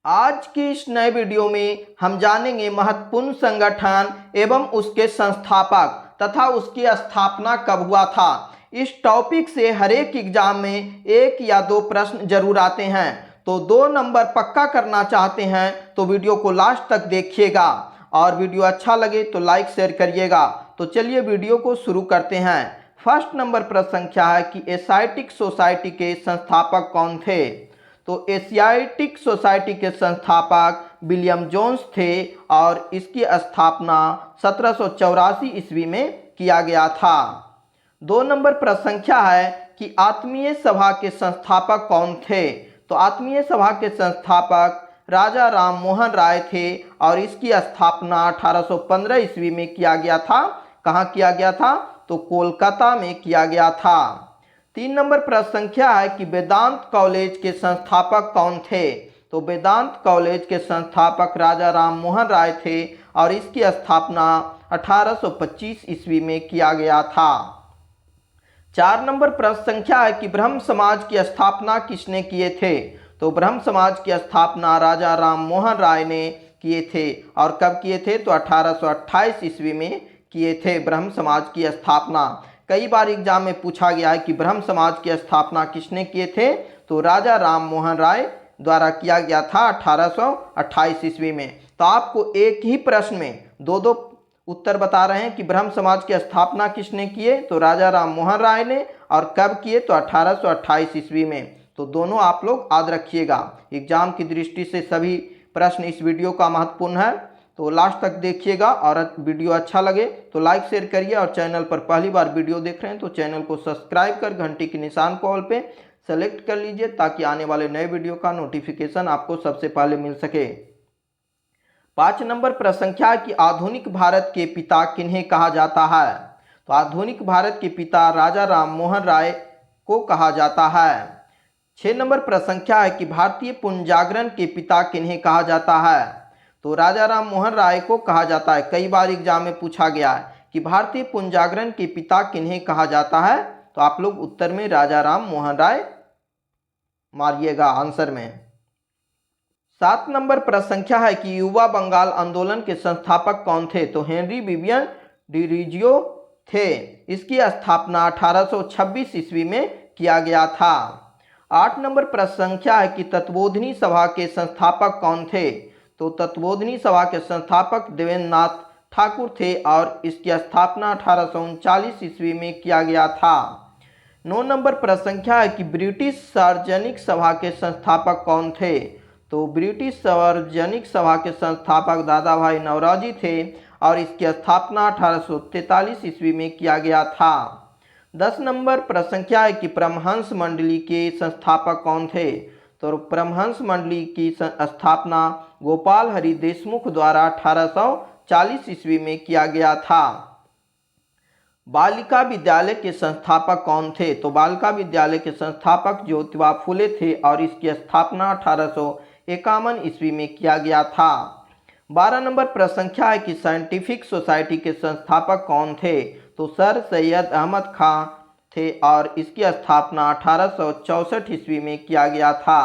आज की इस नए वीडियो में हम जानेंगे महत्वपूर्ण संगठन एवं उसके संस्थापक तथा उसकी स्थापना कब हुआ था। इस टॉपिक से हर एक एग्जाम में 1 या 2 प्रश्न जरूर आते हैं, तो 2 नंबर पक्का करना चाहते हैं तो वीडियो को लास्ट तक देखिएगा और वीडियो अच्छा लगे तो लाइक शेयर करिएगा। तो चलिए वीडियो को शुरू करते हैं। फर्स्ट नंबर प्रश्न संख्या है कि एशियाटिक सोसाइटी के संस्थापक कौन थे। तो एशियाटिक सोसाइटी के संस्थापक विलियम जोन्स थे और इसकी स्थापना 1784 ईस्वी में किया गया था। 2 नंबर प्रश्न संख्या है कि आत्मीय सभा के संस्थापक कौन थे। तो आत्मीय सभा के संस्थापक राजा राम मोहन राय थे और इसकी स्थापना 1815 ईस्वी में किया गया था। कहाँ किया गया था? तो कोलकाता में किया गया था। 3 नंबर प्रश्न संख्या है कि वेदांत कॉलेज के संस्थापक कौन थे। तो वेदांत कॉलेज के संस्थापक राजा राम मोहन राय थे और इसकी स्थापना 1825 ईस्वी में किया गया था। 4 नंबर प्रश्न संख्या है कि ब्रह्म समाज की स्थापना किसने किए थे। तो ब्रह्म समाज की स्थापना राजा राम मोहन राय ने किए थे और कब किए थे? तो 1828 ईस्वी में किए थे ब्रह्म समाज की स्थापना। कई बार एग्जाम में पूछा गया है कि ब्रह्म समाज की स्थापना किसने किए थे। तो राजा राम मोहन राय द्वारा किया गया था 1828 ईस्वी में। तो आपको एक ही प्रश्न में दो उत्तर बता रहे हैं कि ब्रह्म समाज की स्थापना किसने किए। तो राजा राम मोहन राय ने, और कब किए? तो 1828 ईस्वी में। तो दोनों आप लोग याद रखिएगा, एग्जाम की दृष्टि से सभी प्रश्न इस वीडियो का महत्वपूर्ण है। तो लास्ट तक देखिएगा और वीडियो अच्छा लगे तो लाइक शेयर करिए और चैनल पर पहली बार वीडियो देख रहे हैं तो चैनल को सब्सक्राइब कर घंटी के निशान को ऑल पे सेलेक्ट कर लीजिए ताकि आने वाले नए वीडियो का नोटिफिकेशन आपको सबसे पहले मिल सके। 5 नंबर प्रश्न संख्या है कि आधुनिक भारत के पिता किन्हें कहा जाता है। तो आधुनिक भारत के पिता राजा राम मोहन राय को कहा जाता है। 6 नंबर प्रश्न संख्या है कि भारतीय पुनर्जागरण के पिता किन्हें कहा जाता है। तो राजा राम मोहन राय को कहा जाता है। कई बार एग्जाम में पूछा गया है कि भारतीय पुनर्जागरण के पिता किन्हें कहा जाता है। तो आप लोग उत्तर में राजा राम मोहन राय मारिएगा आंसर में। 7 नंबर प्रश्न संख्या है कि युवा बंगाल आंदोलन के संस्थापक कौन थे। तो हेनरी विवियन डिरीजियो थे। इसकी स्थापना 1826 ईस्वी में किया गया था। 8 नंबर प्रश्न संख्या है कि तत्वबोधिनी सभा के संस्थापक कौन थे। तो तत्वबोधिनी सभा के संस्थापक देवेंद्र नाथ ठाकुर थे और इसकी स्थापना 1839 ईस्वी में किया गया था। 9 नंबर प्रश्न संख्या है कि ब्रिटिश सार्वजनिक सभा के संस्थापक कौन थे। तो ब्रिटिश सार्वजनिक सभा के संस्थापक दादा भाई नौरोजी थे और इसकी स्थापना 1843 ईस्वी में किया गया था। 10 नंबर प्रश्न संख्या है कि परमहंस मंडली के संस्थापक कौन थे। तो परमहंस मंडली की स्थापना गोपाल हरि देशमुख द्वारा 1840 ईस्वी में किया गया था। बालिका विद्यालय के संस्थापक कौन थे। तो बालिका विद्यालय के संस्थापक ज्योतिबा फुले थे और इसकी स्थापना 1851 ईस्वी में किया गया था। 12 नंबर प्रश्न संख्या है कि साइंटिफिक सोसाइटी के संस्थापक कौन थे। तो सर सैयद अहमद खां थे और इसकी स्थापना 1864 ईस्वी में किया गया था।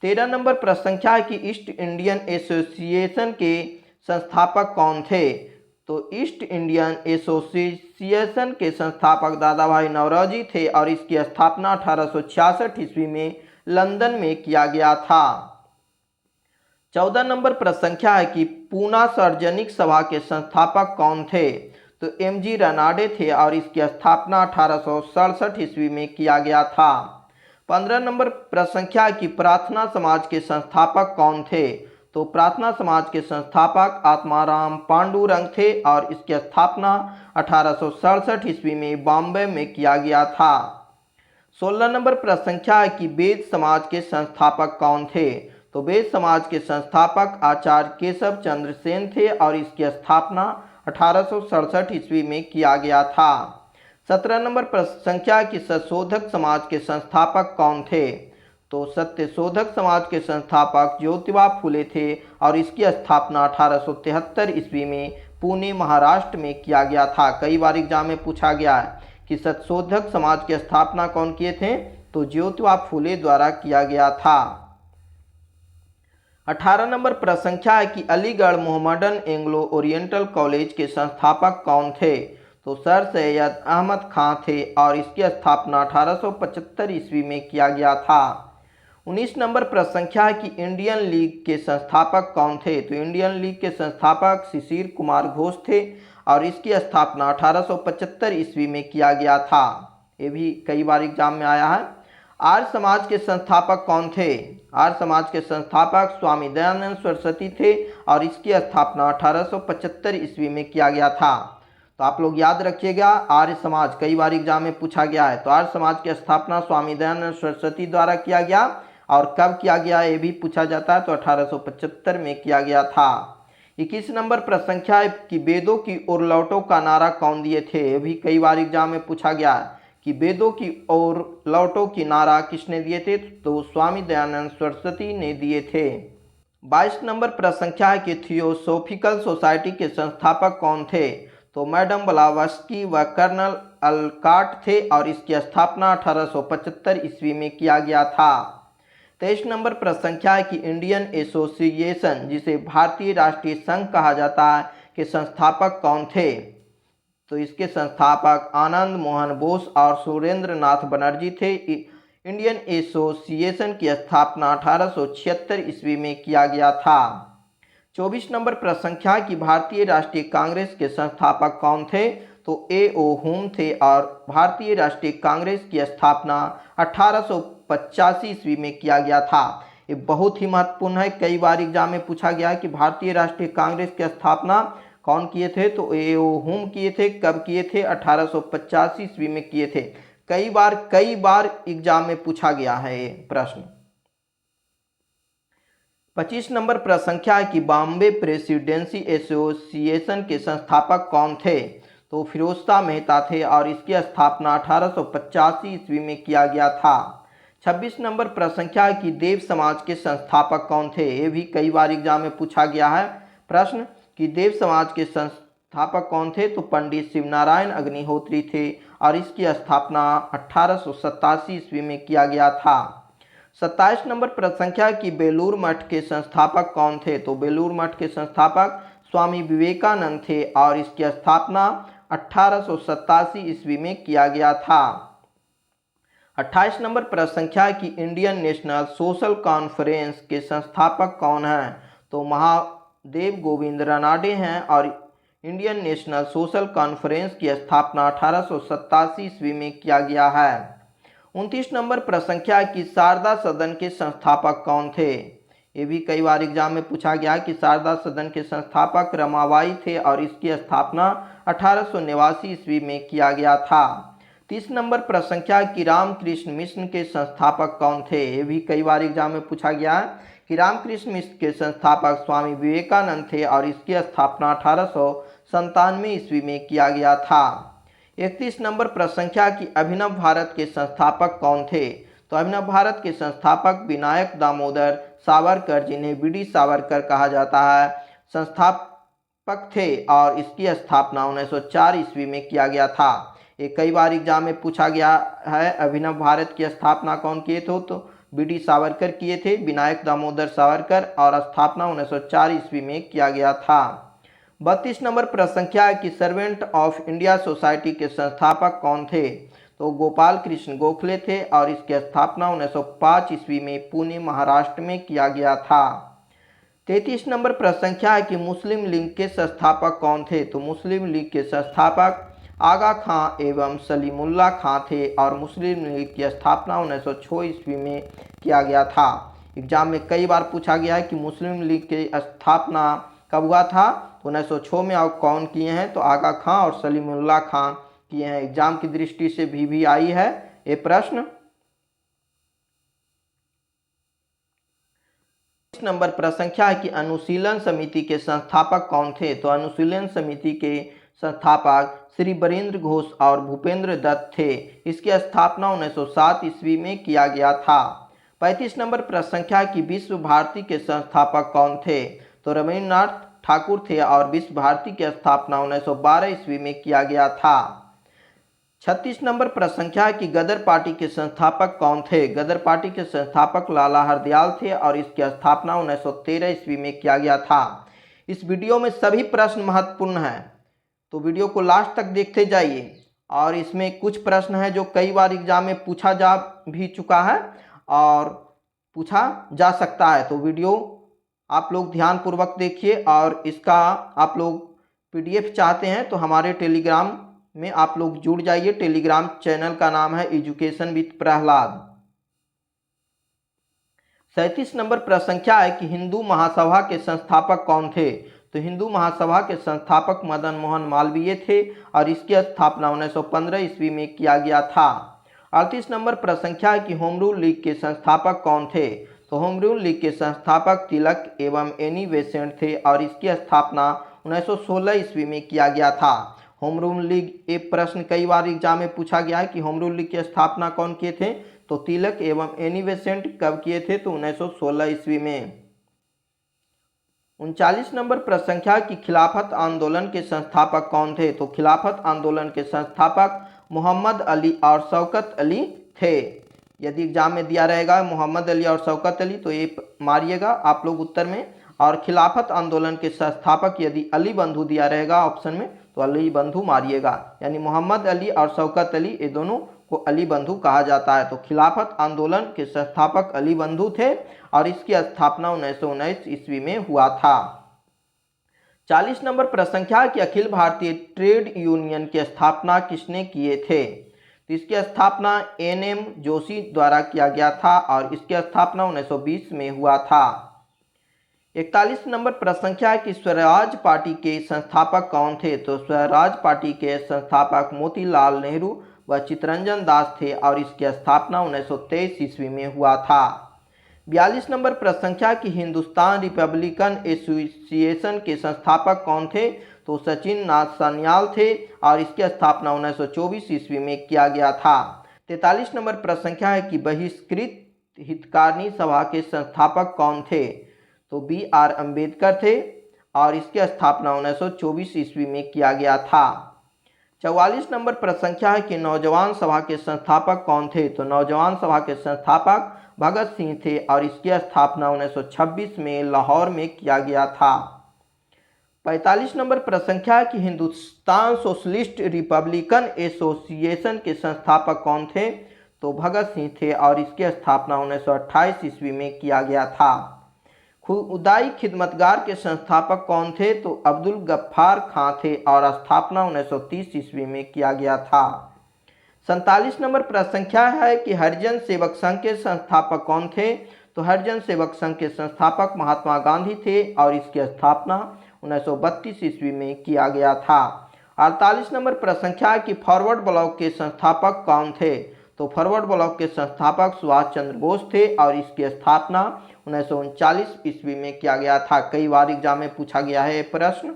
13 नंबर प्रश्न संख्या है कि ईस्ट इंडियन एसोसिएशन के संस्थापक कौन थे। तो ईस्ट इंडियन एसोसिएशन के संस्थापक दादा भाई नौरोजी थे और इसकी स्थापना 1866 ईस्वी में लंदन में किया गया था। 14 नंबर प्रश्न संख्या है कि पूना सार्वजनिक सभा के संस्थापक कौन थे। तो एम.जी. रनाडे थे और इसकी स्थापना 1867 ईस्वी में किया गया था। 15 नंबर प्रश्न संख्या है कि प्रार्थना समाज के संस्थापक कौन थे। तो प्रार्थना समाज के संस्थापक आत्माराम पांडुरंग थे और इसकी स्थापना 1867 ईस्वी में बॉम्बे में किया गया था। 16 नंबर प्रश्न संख्या है कि वेद समाज के संस्थापक कौन थे। तो वेद समाज के संस्थापक आचार्य केशव चंद्र सेन थे और इसकी स्थापना 1867 ईस्वी में किया गया था। 17 नंबर प्रश्न संख्या की सत्यशोधक समाज के संस्थापक कौन थे। तो सत्यशोधक समाज के संस्थापक ज्योतिबा फुले थे और इसकी स्थापना 1873 ईस्वी में पुणे महाराष्ट्र में किया गया था। कई बार एग्जाम में पूछा गया है कि सत्यशोधक समाज की स्थापना कौन किए थे। तो ज्योतिबा फुले द्वारा किया गया था। 18 नंबर प्रश्न संख्या है कि Aligarh Mohammedan Anglo oriental college के संस्थापक कौन थे? तो सर सैयद अहमद खां थे और इसकी स्थापना 1875 ईस्वी में किया गया था। 19 नंबर प्रश्न संख्या है कि इंडियन लीग के संस्थापक कौन थे? तो इंडियन लीग के संस्थापक शिशिर कुमार घोष थे और इसकी स्थापना 1875 ईस्वी में किया गया था। ये भी कई बार एग्जाम में आया है। आर्य समाज के संस्थापक कौन थे? आर्य समाज के संस्थापक स्वामी दयानंद सरस्वती थे और इसकी स्थापना 1875 ईस्वी में किया गया था। तो आप लोग याद रखिएगा, आर्य समाज कई बार एग्जाम में पूछा गया है। तो आर्य समाज की स्थापना स्वामी दयानंद सरस्वती द्वारा किया गया और कब किया गया ये भी पूछा जाता है, तो 1875 में किया गया था। 21 नंबर प्रश्न संख्या है कि वेदों की ओर लौटो का नारा कौन दिए थे? ये भी कई बार एग्जाम में पूछा गया है कि वेदों की ओर लौटो की नारा किसने दिए थे? तो स्वामी दयानंद सरस्वती ने दिए थे। 22 नंबर प्रश्न संख्या है कि थियोसोफिकल सोसाइटी के संस्थापक कौन थे? तो मैडम ब्लावस्की व कर्नल अलकाट थे और इसकी स्थापना 1875 ईस्वी में किया गया था। 23 नंबर प्रश्न संख्या है कि इंडियन एसोसिएशन, जिसे भारतीय राष्ट्रीय संघ कहा जाता है, के संस्थापक कौन थे? तो इसके संस्थापक आनंद मोहन बोस और सुरेंद्र नाथ बनर्जी थे। इंडियन एसोसिएशन की स्थापना 1876 ईस्वी में किया गया था। 24 नंबर प्रश्न संख्या की भारतीय राष्ट्रीय कांग्रेस के संस्थापक कौन थे? तो ए.ओ. हुम थे और भारतीय राष्ट्रीय कांग्रेस की स्थापना 1885 ईस्वी में किया गया था। ये बहुत ही महत्वपूर्ण है, कई बार एग्जाम में पूछा गया है कि भारतीय राष्ट्रीय कांग्रेस की स्थापना कौन किए थे? तो ए.ओ. हुम किए थे। कब किए थे? 1885 ईस्वी में किए थे। कई बार एग्जाम में पूछा गया है ये प्रश्न। 25 नंबर प्रश्न संख्या है कि बॉम्बे प्रेसिडेंसी एसोसिएशन के संस्थापक कौन थे? तो फिरोजशाह मेहता थे और इसकी स्थापना 1885 ईस्वी में किया गया था। 26 नंबर प्रश्न संख्या है कि देव समाज के संस्थापक कौन थे? ये भी कई बार एग्जाम में पूछा गया है प्रश्न कि देव समाज के संस्थापक कौन थे? तो पंडित शिवनारायण अग्निहोत्री थे और इसकी स्थापना 1887 ईस्वी में किया गया था। 27 नंबर प्रश्न संख्या कि बेलूर मठ के संस्थापक कौन थे? तो बेलूर मठ के संस्थापक स्वामी विवेकानंद थे और इसकी स्थापना 1887 ईस्वी में किया गया था। 28 नंबर प्रश्न संख्या कि इंडियन नेशनल सोशल कॉन्फ्रेंस के संस्थापक कौन हैं? तो महादेव गोविंद रानाडे हैं और इंडियन नेशनल सोशल कॉन्फ्रेंस की स्थापना 1887 ईस्वी में किया गया है। 29 नंबर प्रश्न संख्या कि शारदा सदन के संस्थापक कौन थे? ये भी कई बार एग्जाम में पूछा गया कि शारदा सदन के संस्थापक रमाबाई थे और इसकी स्थापना 1889 ईस्वी में किया गया था। 30 नंबर प्रश्न संख्या कि रामकृष्ण मिशन के संस्थापक कौन थे? ये भी कई बार एग्जाम में पूछा गया है कि रामकृष्ण मिशन के संस्थापक स्वामी विवेकानंद थे और इसकी स्थापना 1897 ईस्वी में किया गया था। 31 नंबर प्रश्न संख्या कि अभिनव भारत के संस्थापक कौन थे? तो अभिनव भारत के संस्थापक विनायक दामोदर सावरकर, जिन्हें बी.डी. सावरकर कहा जाता है, संस्थापक थे और इसकी स्थापना 1904 ईस्वी में किया गया था। ये कई बार एग्जाम में पूछा गया है। अभिनव भारत की स्थापना कौन किए थे? तो बी.डी. सावरकर किए थे, विनायक दामोदर सावरकर, और स्थापना 1904 ईस्वी में किया गया था। 32 नंबर प्रश्न संख्या है कि सर्वेंट ऑफ इंडिया सोसाइटी के संस्थापक कौन थे? तो गोपाल कृष्ण गोखले थे और इसकी स्थापना 1905 ईस्वी में पुणे महाराष्ट्र में किया गया था। 33 नंबर प्रश्न संख्या है कि मुस्लिम लीग के संस्थापक कौन थे? तो मुस्लिम लीग के संस्थापक आगा खां एवं सलीमुल्लाह खां थे और मुस्लिम लीग की स्थापना 1906 ईस्वी में किया गया था। एग्जाम में कई बार पूछा गया है कि मुस्लिम लीग की स्थापना कब हुआ था? तो 1906 में। और कौन किए हैं? तो आगा खां और सलीमुल्लाह खां किए हैं। एग्जाम की दृष्टि से भी आई है ये प्रश्न। इस नंबर प्रश्न संख्या है कि अनुशीलन समिति के संस्थापक कौन थे? तो अनुशीलन समिति के संस्थापक श्री बरेंद्र घोष और भूपेंद्र दत्त थे। इसकी स्थापना 1907 ईस्वी में किया गया था। 35 नंबर प्रश्न संख्या कि विश्व भारती के संस्थापक कौन थे? तो रविन्द्रनाथ ठाकुर थे और विश्व भारती की स्थापना 1912 ईस्वी में किया गया था। 36 नंबर प्रश्न संख्या है कि गदर पार्टी के संस्थापक कौन थे। गदर पार्टी के संस्थापक लाला हरदयाल थे और इसकी स्थापना 1913 ईस्वी में किया गया था। इस वीडियो में सभी प्रश्न महत्वपूर्ण हैं, तो वीडियो को लास्ट तक देखते जाइए। और इसमें कुछ प्रश्न हैं जो कई बार एग्जाम में पूछा जा भी चुका है और पूछा जा सकता है, तो वीडियो आप लोग ध्यानपूर्वक देखिए। और इसका आप लोग PDF चाहते हैं तो हमारे टेलीग्राम में आप लोग जुड़ जाइए। टेलीग्राम चैनल का नाम है एजुकेशन विद प्रहलाद। 37 नंबर प्रश्न संख्या है कि हिंदू महासभा के संस्थापक कौन थे। तो हिंदू महासभा के संस्थापक मदन मोहन मालवीय थे और इसकी स्थापना 1915 ईस्वी में किया गया था। 38 नंबर प्रश्न संख्या है कि होम रूल लीग के संस्थापक कौन थे। तो होम रूल लीग के संस्थापक तिलक एवं एनी बेसेंट थे और इसकी स्थापना 1916 ईस्वी में किया गया था। होम रूल लीग एक प्रश्न कई बार एग्जाम में पूछा गया है कि होम रूल लीग की स्थापना कौन किए थे। तो तिलक एवं एनी बेसेंट कब किए थे, तो 1916 ईस्वी में। 39 नंबर प्रश्न संख्या कि खिलाफत आंदोलन के संस्थापक कौन थे। तो खिलाफत आंदोलन के संस्थापक मोहम्मद अली और शौकत अली थे। यदि एग्जाम में दिया रहेगा मोहम्मद अली और शौकत अली तो ये मारिएगा आप लोग उत्तर में। और खिलाफत आंदोलन के संस्थापक यदि अली बंधु दिया रहेगा ऑप्शन में तो अली बंधु मारिएगा, यानी मोहम्मद अली और शौकत अली ये दोनों को अली बंधु कहा जाता है। तो खिलाफत आंदोलन के संस्थापक अली बंधु थे और इसकी स्थापना 1919 ईस्वी में हुआ था। 40 नंबर प्रश्न संख्या कि अखिल भारतीय ट्रेड यूनियन की स्थापना किसने किए थे। तो इसकी स्थापना NM जोशी द्वारा किया गया था और इसकी स्थापना 1920 में हुआ था। 41 नंबर प्रश्न संख्या है कि स्वराज पार्टी के संस्थापक कौन थे। तो स्वराज पार्टी के संस्थापक मोतीलाल नेहरू व चित्तरंजन दास थे और इसकी स्थापना 1923 ईस्वी में हुआ था। 42 नंबर प्रश्न संख्या कि हिंदुस्तान रिपब्लिकन एसोसिएशन के संस्थापक कौन थे। तो सचिन नाथ सान्याल थे और इसकी स्थापना 1924 ईस्वी में किया गया था। 43 नंबर प्रश्न संख्या है कि बहिष्कृत हितकारिणी सभा के संस्थापक कौन थे। तो BR अम्बेडकर थे और इसकी स्थापना 1924 ईस्वी में किया गया था। 44 नंबर प्रश्न संख्या है कि नौजवान सभा के संस्थापक कौन थे। तो नौजवान सभा के संस्थापक भगत सिंह थे और इसकी स्थापना 1926 में लाहौर में किया गया था। 45 नंबर प्रश्न संख्या है कि हिंदुस्तान सोशलिस्ट रिपब्लिकन एसोसिएशन के संस्थापक कौन थे। तो भगत सिंह थे और इसकी स्थापना 1928 ईस्वी में किया गया था। खुदाई खिदमतगार के संस्थापक कौन थे। तो अब्दुल गफ्फार खां थे और स्थापना 1930 ईस्वी में किया गया था। 47 नंबर प्रश्न संख्या है कि हरिजन सेवक संघ के संस्थापक कौन थे। तो हरिजन सेवक संघ के संस्थापक महात्मा गांधी थे और इसकी स्थापना 1932 ईस्वी में किया गया था। 48 नंबर प्रश्न संख्या है कि फॉरवर्ड ब्लॉक के संस्थापक कौन थे। तो फॉरवर्ड ब्लॉक के संस्थापक सुभाष चंद्र बोस थे और इसकी स्थापना 1939 ईस्वी में किया गया था। कई बार एग्जाम में पूछा गया है ये प्रश्न।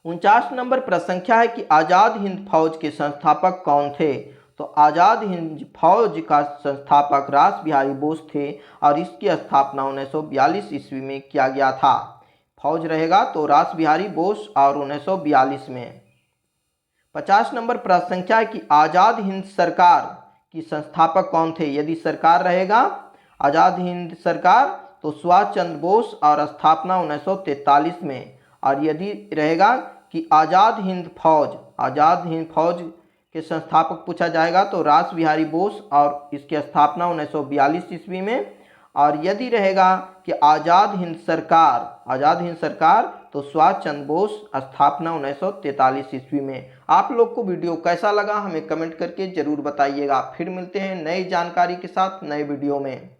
49 नंबर प्रश्न संख्या है कि आज़ाद हिंद फौज के संस्थापक कौन थे। तो आज़ाद हिंद फौज का संस्थापक रास बिहारी बोस थे और इसकी स्थापना 1942 ईस्वी में किया गया था। फौज रहेगा तो रास बिहारी बोस और 1942 में। 50 नंबर प्रश्न संख्या है कि आज़ाद हिंद सरकार की संस्थापक कौन थे। यदि सरकार रहेगा आज़ाद हिंद सरकार तो सुभाष चंद्र बोस और स्थापना 1943 में। और यदि रहेगा कि आज़ाद हिंद फौज के संस्थापक पूछा जाएगा तो रास बिहारी बोस और इसकी स्थापना 1942 ईस्वी में। और यदि रहेगा कि आज़ाद हिंद सरकार तो सुभाष चंद्र बोस, स्थापना 1943 ईस्वी में। आप लोग को वीडियो कैसा लगा हमें कमेंट करके ज़रूर बताइएगा। फिर मिलते हैं नई जानकारी के साथ नए वीडियो में।